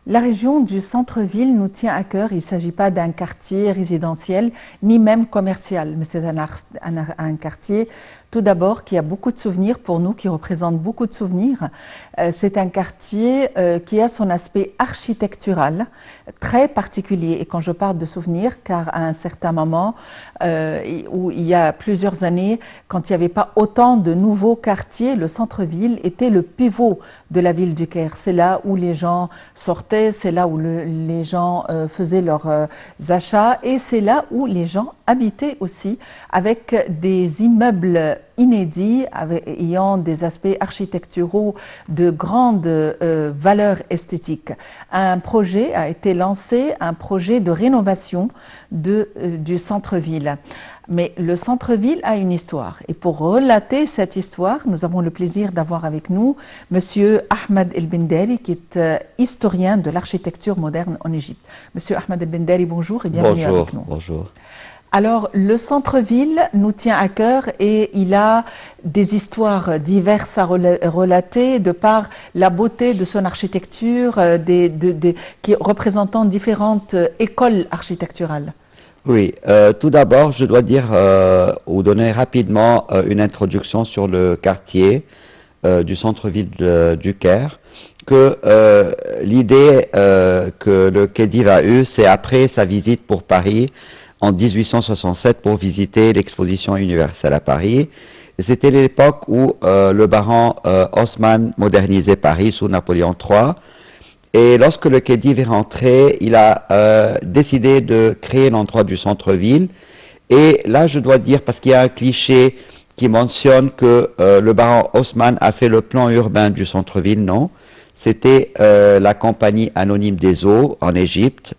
La région du centre-ville nous tient à cœur. Il ne s'agit pas d'un quartier résidentiel ni même commercial, mais c'est un quartier tout d'abord qui a beaucoup de souvenirs pour nous, qui représente beaucoup de souvenirs. C'est un quartier qui a son aspect architectural très particulier. Et quand je parle de souvenirs, car à un certain moment, où il y a plusieurs années, quand il n'y avait pas autant de nouveaux quartiers, le centre-ville était le pivot de la ville du Caire. C'est là où les gens sortaient, c'est là où les gens faisaient leurs achats et c'est là où les gens habitaient aussi, avec des immeubles inédits, ayant des aspects architecturaux de grande valeur esthétique. Un projet a été lancé, un projet de rénovation du centre-ville. Mais le centre-ville a une histoire. Et pour relater cette histoire, nous avons le plaisir d'avoir avec nous Monsieur Ahmed El Bendari, qui est historien de l'architecture moderne en Égypte. Monsieur Ahmed El Bendari, bonjour et bienvenue avec nous. Bonjour. Alors, le centre-ville nous tient à cœur et il a des histoires diverses à relater de par la beauté de son architecture, qui représentant différentes écoles architecturales. Oui, tout d'abord, je dois dire ou donner rapidement une introduction sur le quartier du centre-ville du Caire. Que l'idée que le Khedive a eue, c'est après sa visite pour Paris en 1867 pour visiter l'exposition universelle à Paris. C'était l'époque où le baron Haussmann modernisait Paris sous Napoléon III. Et lorsque le Khedive est rentré, il a décidé de créer l'endroit du centre-ville. Et là, je dois dire, parce qu'il y a un cliché qui mentionne que le baron Haussmann a fait le plan urbain du centre-ville, non. C'était la compagnie anonyme des eaux en Égypte,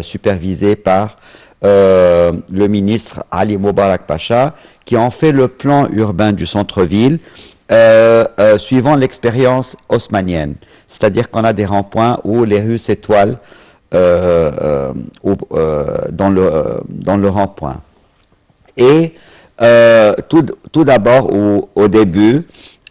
supervisée par le ministre Ali Moubarak Pacha, qui ont fait le plan urbain du centre-ville suivant l'expérience haussmannienne. C'est-à-dire qu'on a des ronds-points où les rues s'étoilent dans le rond-point. Et tout d'abord, au début,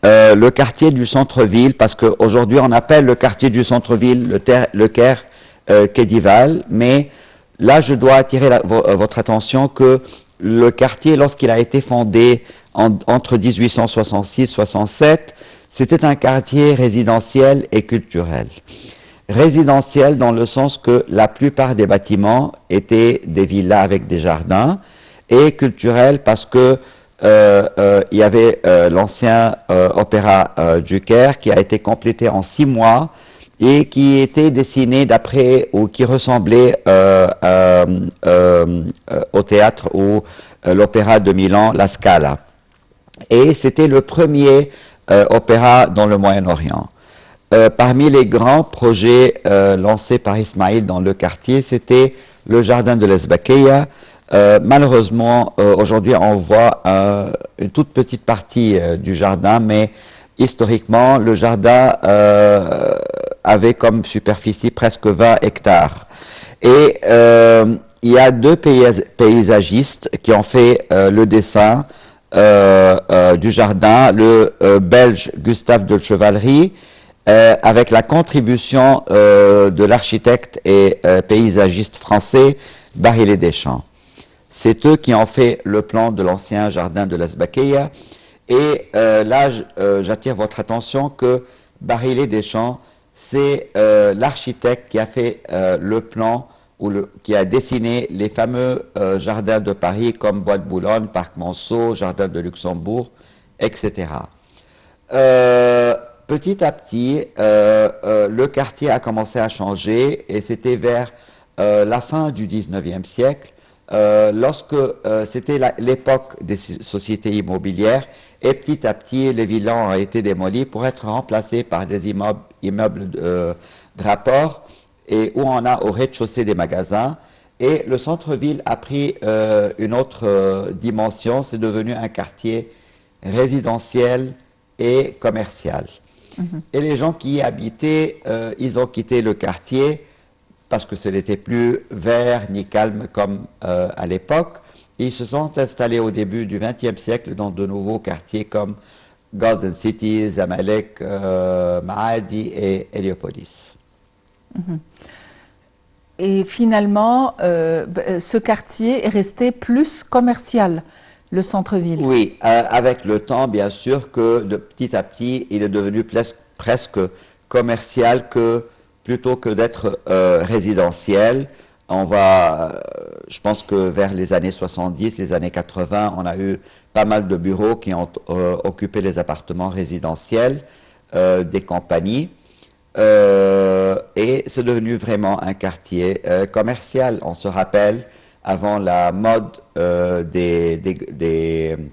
le quartier du centre-ville, parce qu'aujourd'hui on appelle le quartier du centre-ville le Caire Khedival, mais là je dois attirer votre attention que le quartier, lorsqu'il a été fondé entre 1866 et 67, c'était un quartier résidentiel et culturel. Résidentiel dans le sens que la plupart des bâtiments étaient des villas avec des jardins, et culturel parce que il y avait l'ancien opéra du Caire qui a été complété en 6 mois et qui était dessiné d'après ou qui ressemblait au théâtre ou l'opéra de Milan, La Scala. Et c'était le premier opéra dans le Moyen-Orient. Parmi les grands projets lancés par Ismaïl dans le quartier, c'était le jardin de l'Ezbakeya. Malheureusement, aujourd'hui, on voit une toute petite partie du jardin, mais historiquement, le jardin avait comme superficie presque 20 hectares. Et il y a deux paysagistes qui ont fait le dessin du jardin, le belge Gustave de Chevalerie, avec la contribution de l'architecte et paysagiste français Barillet Deschamps. C'est eux qui ont fait le plan de l'ancien jardin de l'Ezbakeya. Et là, j'attire votre attention que Barillet Deschamps, c'est l'architecte qui a fait le plan, qui a dessiné les fameux jardins de Paris comme Bois de Boulogne, Parc Monceau, Jardin de Luxembourg, etc. Petit à petit, le quartier a commencé à changer et c'était vers la fin du 19e siècle, lorsque c'était l'époque des sociétés immobilières, et petit à petit, les villas ont été démolies pour être remplacées par des immeubles de rapport, et où on a au rez-de-chaussée des magasins. Et le centre-ville a pris une autre dimension, c'est devenu un quartier résidentiel et commercial. Et les gens qui y habitaient, ils ont quitté le quartier parce que ce n'était plus vert ni calme comme à l'époque. Ils se sont installés au début du XXe siècle dans de nouveaux quartiers comme Golden City, Zamalek, Maadi et Héliopolis. Et finalement, ce quartier est resté plus commercial, le centre-ville. Oui, avec le temps, bien sûr, que de petit à petit, il est devenu presque commercial plutôt que d'être résidentiel. Je pense que vers les années 70, les années 80, on a eu pas mal de bureaux qui ont occupé les appartements résidentiels des compagnies. Et c'est devenu vraiment un quartier commercial. On se rappelle, avant la mode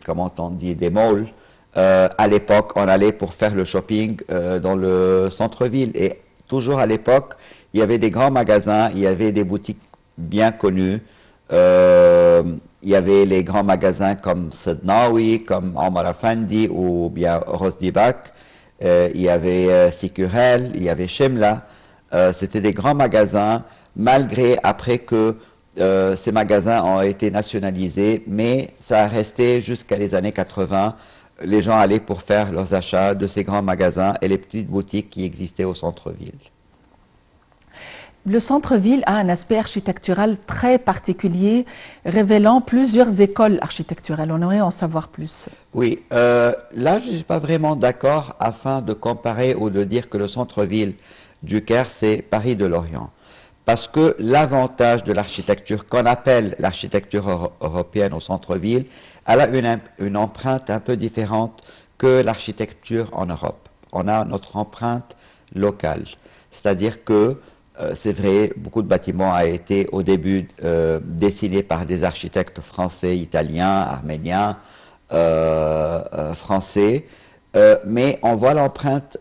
comment on dit, des malls, à l'époque, on allait pour faire le shopping dans le centre-ville. Et toujours à l'époque, il y avait des grands magasins, il y avait des boutiques bien connues. Il y avait les grands magasins comme Sednawi, comme Omar Afandi ou bien Rosdibak. Il y avait Sicurel, il y avait Shemla. C'était des grands magasins, malgré après que ces magasins ont été nationalisés, mais ça a resté jusqu'à les années 80. Les gens allaient pour faire leurs achats de ces grands magasins et les petites boutiques qui existaient au centre-ville. Le centre-ville a un aspect architectural très particulier, révélant plusieurs écoles architecturales. On aimerait en savoir plus. Oui, là je ne suis pas vraiment d'accord afin de comparer ou de dire que le centre-ville du Caire c'est Paris de l'Orient. Parce que l'avantage de l'architecture qu'on appelle l'architecture européenne au centre-ville, elle a une empreinte un peu différente que l'architecture en Europe. On a notre empreinte locale, c'est-à-dire que c'est vrai, beaucoup de bâtiments ont été au début dessinés par des architectes français, italiens, arméniens, français, mais on voit l'empreinte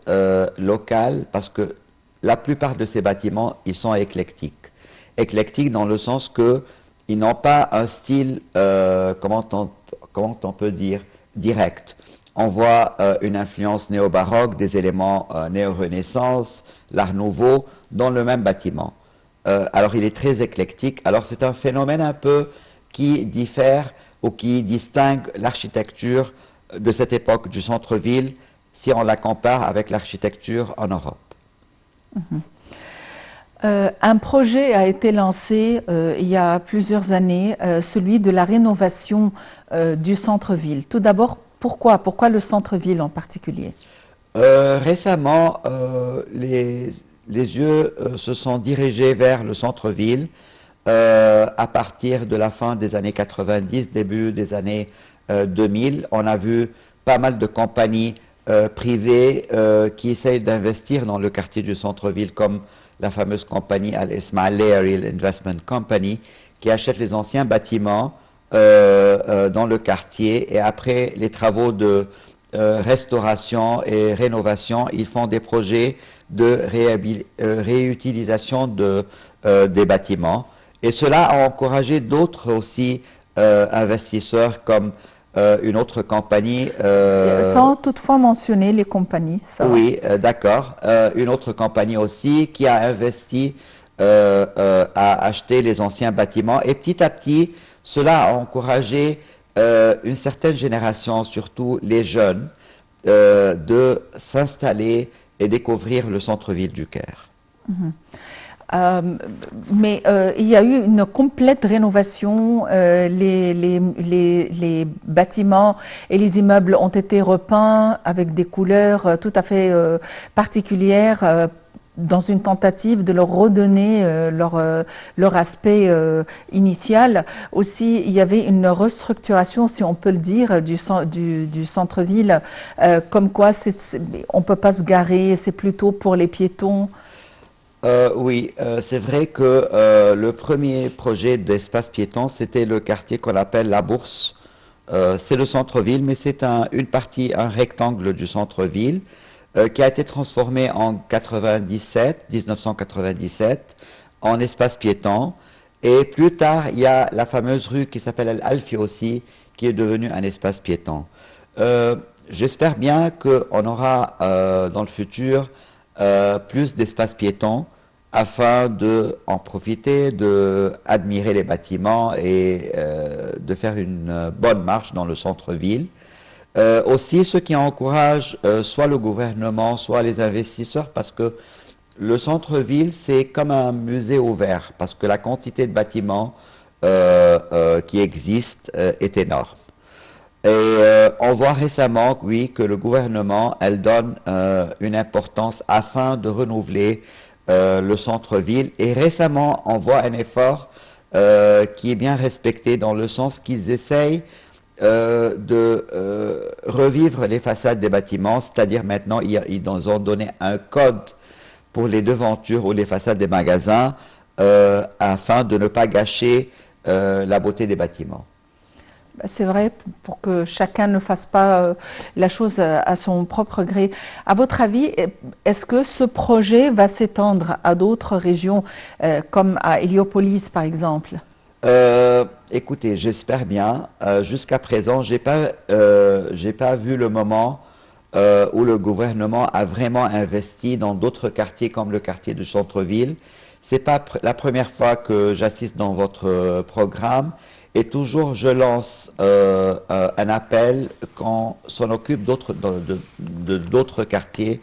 locale parce que la plupart de ces bâtiments, ils sont éclectiques. Éclectiques dans le sens que ils n'ont pas un style, comment on peut dire, direct. On voit une influence néo-baroque, des éléments néo-renaissance, l'art nouveau, dans le même bâtiment. Alors il est très éclectique. Alors c'est un phénomène un peu qui diffère ou qui distingue l'architecture de cette époque du centre-ville si on la compare avec l'architecture en Europe. Un projet a été lancé il y a plusieurs années, celui de la rénovation du centre-ville. Tout d'abord, pourquoi le centre-ville en particulier? Récemment, les yeux se sont dirigés vers le centre-ville à partir de la fin des années 90, début des années 2000. On a vu pas mal de compagnies privées qui essayent d'investir dans le quartier du centre-ville, comme la fameuse compagnie Al-Ismaili Real Investment Company, qui achète les anciens bâtiments dans le quartier et après les travaux de restauration et rénovation, ils font des projets de réutilisation des bâtiments. Et cela a encouragé d'autres aussi investisseurs comme une autre compagnie. Sans toutefois mentionner les compagnies, ça va. Oui, d'accord. Une autre compagnie aussi qui a investi à acheter les anciens bâtiments. Et petit à petit, cela a encouragé une certaine génération, surtout les jeunes, de s'installer et découvrir le centre-ville du Caire. Mais il y a eu une complète rénovation. Les bâtiments et les immeubles ont été repeints avec des couleurs tout à fait particulières dans une tentative de leur redonner leur aspect initial. Aussi, il y avait une restructuration, si on peut le dire, du centre-ville, comme quoi on ne peut pas se garer, c'est plutôt pour les piétons. Oui, c'est vrai que le premier projet d'espace piéton, c'était le quartier qu'on appelle la Bourse. C'est le centre-ville, mais c'est une partie, un rectangle du centre-ville qui a été transformé en 1997, en espace piéton. Et plus tard, il y a la fameuse rue qui s'appelle Al-Alfi aussi, qui est devenue un espace piéton. J'espère bien qu'on aura dans le futur plus d'espaces piétons afin d'en profiter, d'admirer les bâtiments et de faire une bonne marche dans le centre-ville. Aussi, ce qui encourage soit le gouvernement, soit les investisseurs, parce que Le centre-ville, c'est comme un musée ouvert parce que la quantité de bâtiments qui existent est énorme. Et on voit récemment, oui, que le gouvernement, elle donne une importance afin de renouveler le centre-ville. Et récemment, on voit un effort qui est bien respecté dans le sens qu'ils essayent de revivre les façades des bâtiments, c'est-à-dire maintenant, ils nous ont donné un code pour les devantures ou les façades des magasins afin de ne pas gâcher la beauté des bâtiments. C'est vrai, pour que chacun ne fasse pas la chose à son propre gré. À votre avis, est-ce que ce projet va s'étendre à d'autres régions, comme à Héliopolis par exemple? Écoutez, j'espère bien. Jusqu'à présent, j'ai pas vu le moment où le gouvernement a vraiment investi dans d'autres quartiers comme le quartier du centre-ville. C'est pas la première fois que j'assiste dans votre programme et toujours je lance un appel quand s'en occupe d'autres quartiers,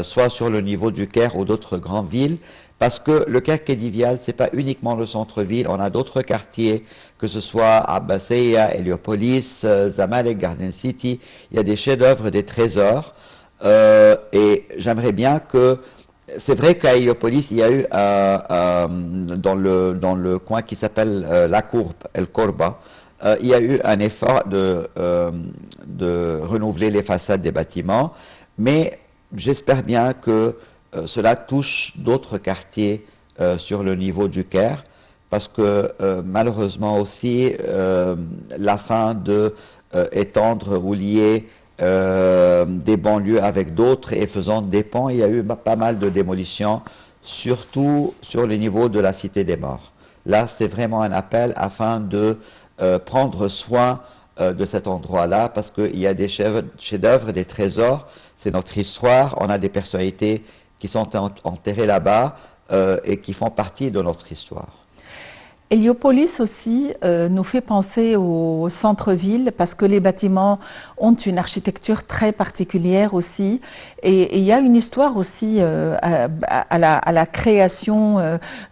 soit sur le niveau du Caire ou d'autres grandes villes. Parce que le Caire Khedivial, c'est pas uniquement le centre-ville, on a d'autres quartiers, que ce soit Abbasiyya, Héliopolis, Zamalek, Garden City, il y a des chefs-d'œuvre, des trésors, et j'aimerais bien que, c'est vrai qu'à Héliopolis, il y a eu dans le coin qui s'appelle La Courbe, El Korba, il y a eu un effort de renouveler les façades des bâtiments, mais j'espère bien que cela touche d'autres quartiers sur le niveau du Caire, parce que malheureusement aussi, la fin de étendre ou lier des banlieues avec d'autres et faisant des ponts, il y a eu pas mal de démolitions, surtout sur le niveau de la Cité des Morts. Là, c'est vraiment un appel afin de prendre soin de cet endroit-là, parce qu'il y a des chefs-d'œuvre, des trésors, c'est notre histoire, on a des personnalités qui sont enterrés là-bas et qui font partie de notre histoire. Héliopolis aussi nous fait penser au centre-ville parce que les bâtiments ont une architecture très particulière aussi. Et il y a une histoire aussi à la création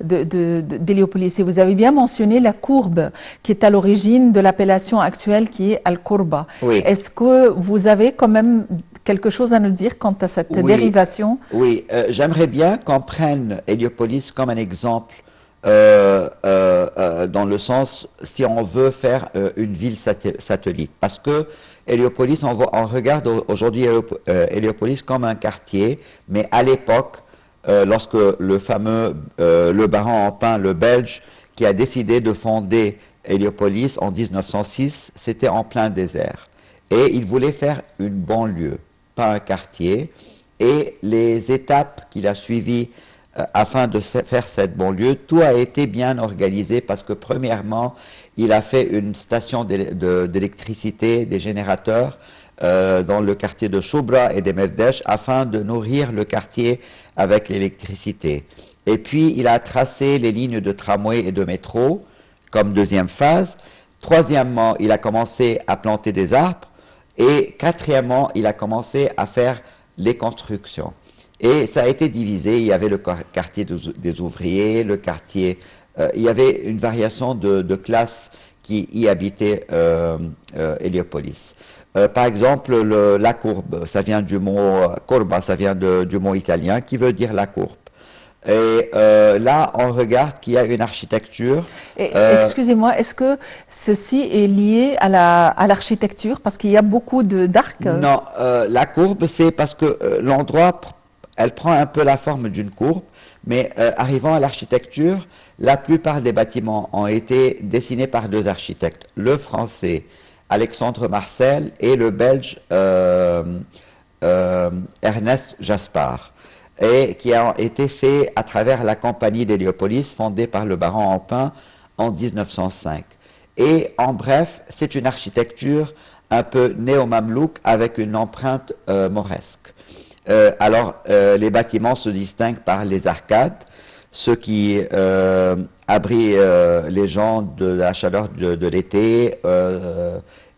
d'Héliopolis. Et vous avez bien mentionné la courbe qui est à l'origine de l'appellation actuelle qui est Al-Kourba. Oui. Est-ce que vous avez quand même quelque chose à nous dire quant à cette dérivation? Oui, j'aimerais bien qu'on prenne Héliopolis comme un exemple dans le sens si on veut faire une ville satellite. Parce que Héliopolis, on regarde aujourd'hui Héliopolis comme un quartier, mais à l'époque, lorsque le fameux le baron Empin, le Belge, qui a décidé de fonder Héliopolis en 1906, c'était en plein désert. Et il voulait faire une banlieue, pas un quartier. Et les étapes qu'il a suivies afin de faire cette banlieue, tout a été bien organisé parce que premièrement, il a fait une station d'électricité, des générateurs dans le quartier de Choubra et des Merdèches afin de nourrir le quartier avec l'électricité. Et puis, il a tracé les lignes de tramway et de métro comme deuxième phase. Troisièmement, il a commencé à planter des arbres. Et quatrièmement, il a commencé à faire les constructions. Et ça a été divisé, il y avait le quartier des ouvriers, le quartier... il y avait une variation de classes qui y habitaient Héliopolis. Par exemple, la courbe, ça vient du mot corba, ça vient du mot italien qui veut dire la courbe. Et là, on regarde qu'il y a une architecture. Excusez-moi, est-ce que ceci est lié à l'architecture parce qu'il y a beaucoup d'arcs? Non, la courbe, c'est parce que l'endroit, elle prend un peu la forme d'une courbe, mais arrivant à l'architecture, la plupart des bâtiments ont été dessinés par deux architectes, le français Alexandre Marcel et le belge Ernest Jaspard, et qui ont été faits à travers la compagnie d'Héliopolis fondée par le baron Empin en 1905. Et en bref, c'est une architecture un peu néo-mamelouk avec une empreinte mauresque. Alors, les bâtiments se distinguent par les arcades, ceux qui abritent les gens de la chaleur de l'été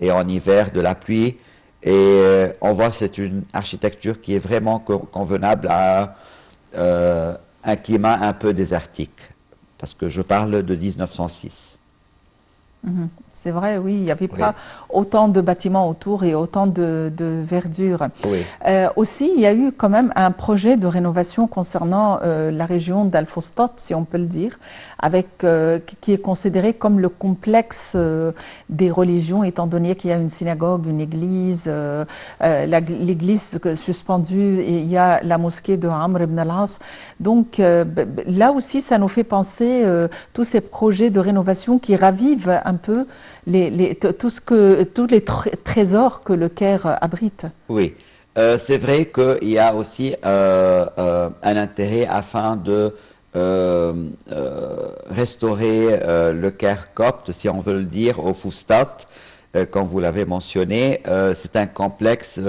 et en hiver de la pluie. Et on voit que c'est une architecture qui est vraiment convenable à un climat un peu désertique, parce que je parle de 1906. C'est vrai, oui, il n'y avait Oui. pas autant de bâtiments autour et autant de verdure. Oui. Aussi, il y a eu quand même un projet de rénovation concernant la région d'Al-Fustat, si on peut le dire, qui est considéré comme le complexe des religions, étant donné qu'il y a une synagogue, une église, l'église suspendue, et il y a la mosquée de Amr ibn al-As. Donc là aussi, ça nous fait penser tous ces projets de rénovation qui ravivent un peu tous les trésors que le Caire abrite. Oui, c'est vrai qu'il y a aussi un intérêt afin de restaurer le Caire copte, si on veut le dire, au Fustat, comme vous l'avez mentionné. C'est un complexe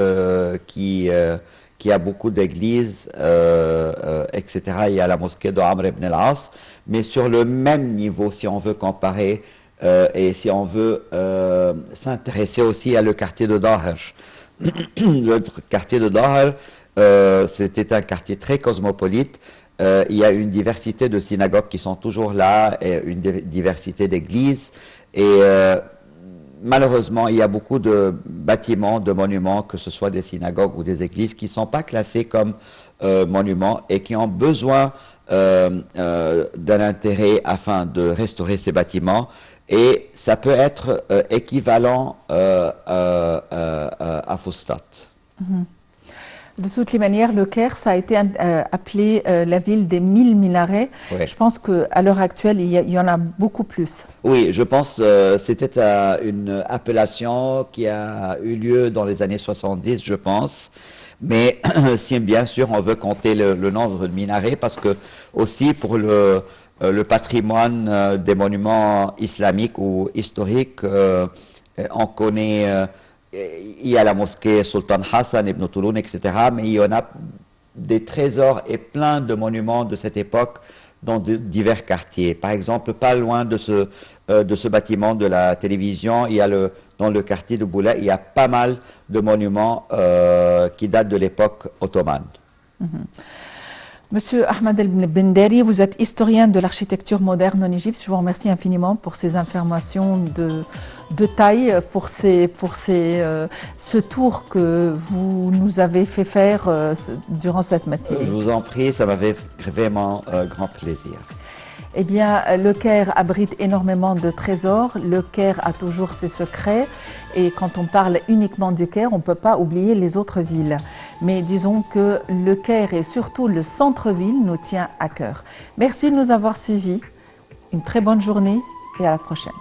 qui a beaucoup d'églises, etc. Il y a la mosquée de Amr ibn al-As, mais sur le même niveau, si on veut comparer, et si on veut s'intéresser aussi à le quartier de Daher. Le quartier de Daher, c'était un quartier très cosmopolite. Il y a une diversité de synagogues qui sont toujours là, et une diversité d'églises. Et malheureusement, il y a beaucoup de bâtiments, de monuments, que ce soit des synagogues ou des églises, qui ne sont pas classés comme monuments et qui ont besoin d'un intérêt afin de restaurer ces bâtiments. Et ça peut être équivalent à Fustat. De toutes les manières, le Caire, ça a été appelé la ville des 1000 minarets. Ouais. Je pense qu'à l'heure actuelle, il y en a beaucoup plus. Oui, je pense que c'était une appellation qui a eu lieu dans les années 70, je pense. Mais si bien sûr on veut compter le nombre de minarets, parce que aussi pour le patrimoine des monuments islamiques ou historiques, on connaît, il y a la mosquée Sultan Hassan ibn Touloun, etc. Mais il y en a des trésors et plein de monuments de cette époque dans divers quartiers. Par exemple, pas loin de ce bâtiment de la télévision, il y a dans le quartier de Boulay, il y a pas mal de monuments qui datent de l'époque ottomane. Monsieur Ahmed El Benderi, vous êtes historien de l'architecture moderne en Égypte. Je vous remercie infiniment pour ces informations de taille, pour ce tour que vous nous avez fait faire durant cette matinée. Je vous en prie, ça m'avait vraiment grand plaisir. Eh bien, le Caire abrite énormément de trésors. Le Caire a toujours ses secrets. Et quand on parle uniquement du Caire, on ne peut pas oublier les autres villes. Mais disons que le Caire et surtout le centre-ville nous tient à cœur. Merci de nous avoir suivis. Une très bonne journée et à la prochaine.